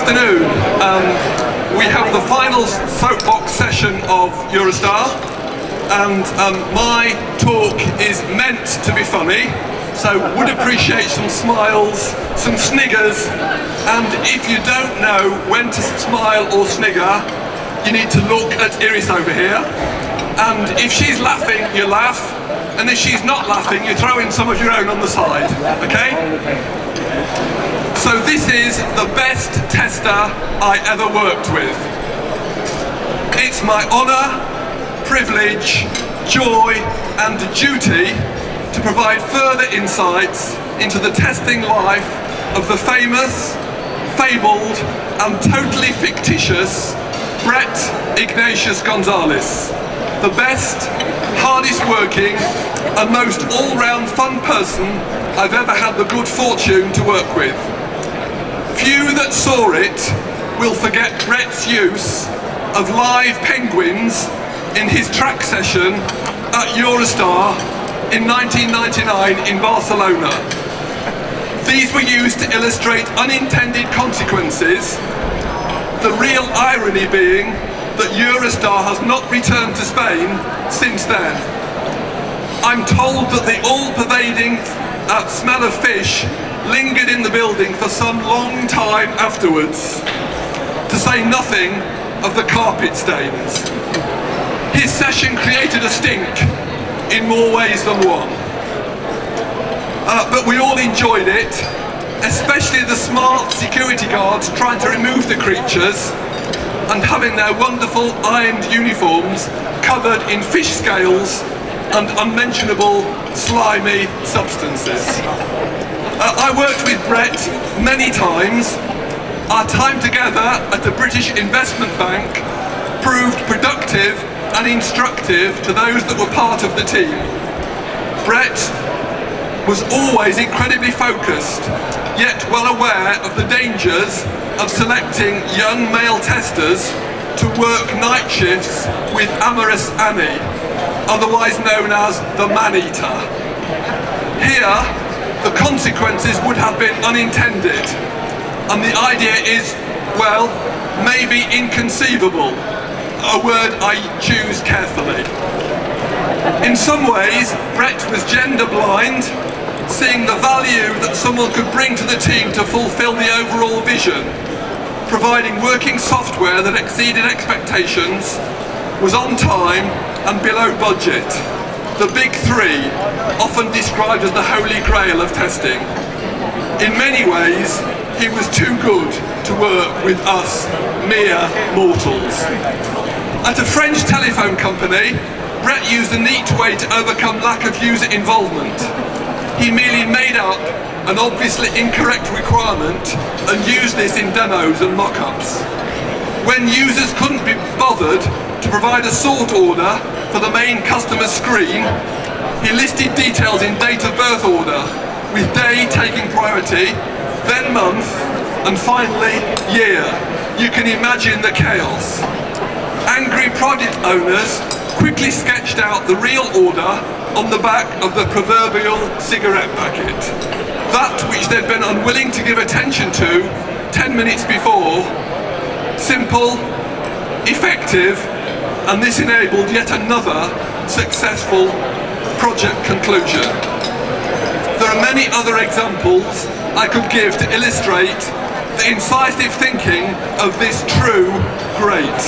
afternoon. We have the final soapbox session of EuroSTAR, and my talk is meant to be funny, so would appreciate some smiles, some sniggers, and if you don't know when to smile or snigger, you need to look at Iris over here, and if she's laughing, you laugh, and if she's not laughing, you throw in some of your own on the side, okay? So this is the best tester I ever worked with. It's my honour, privilege, joy and duty to provide further insights into the testing life of the famous, fabled and totally fictitious Brett Ignatius Gonzalez, the best, hardest working and most all-round fun person I've ever had the good fortune to work with. Few that saw it will forget Brett's use of live penguins in his track session at EuroSTAR in 1999 in Barcelona. These were used to illustrate unintended consequences, the real irony being that EuroSTAR has not returned to Spain since then. I'm told that the all-pervading smell of fish lingered in the building for some long time afterwards, to say nothing of the carpet stains. His session created a stink in more ways than one. But we all enjoyed it, especially the smart security guards trying to remove the creatures and having their wonderful ironed uniforms covered in fish scales and unmentionable slimy substances. I worked with Brett many times. Our time together at the British Investment Bank proved productive and instructive to those that were part of the team. Brett was always incredibly focused, yet well aware of the dangers of selecting young male testers to work night shifts with amorous Annie, otherwise known as the man-eater. Here, the consequences would have been unintended, and the idea is, well, maybe inconceivable, a word I choose carefully. In some ways, Brett was gender blind, seeing the value that someone could bring to the team to fulfill the overall vision, providing working software that exceeded expectations, was on time and below budget. The big three, often described as the holy grail of testing. In many ways, he was too good to work with us mere mortals. At a French telephone company, Brett used a neat way to overcome lack of user involvement. He merely made up an obviously incorrect requirement and used this in demos and mock-ups. When users couldn't be bothered to provide a sort order for the main customer screen, he listed details in date of birth order, with day taking priority, then month, and finally year. You can imagine the chaos. Angry project owners quickly sketched out the real order on the back of the proverbial cigarette packet. That which they'd been unwilling to give attention to 10 minutes before. Simple, effective, and this enabled yet another successful project conclusion. There are many other examples I could give to illustrate the incisive thinking of this true great.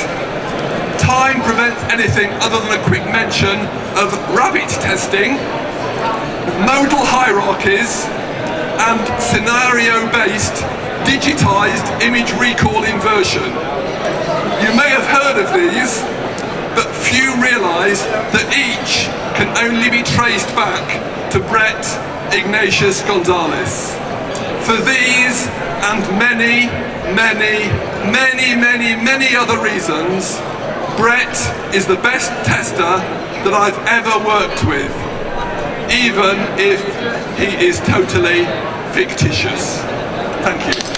Time prevents anything other than a quick mention of rabbit testing, modal hierarchies, and scenario-based digitized image recall inversion. You may have heard of these, but few realise that each can only be traced back to Brett Ignatius Gonzalez. For these and many, many, many, many, many other reasons, Brett is the best tester that I've ever worked with, even if he is totally fictitious. Thank you.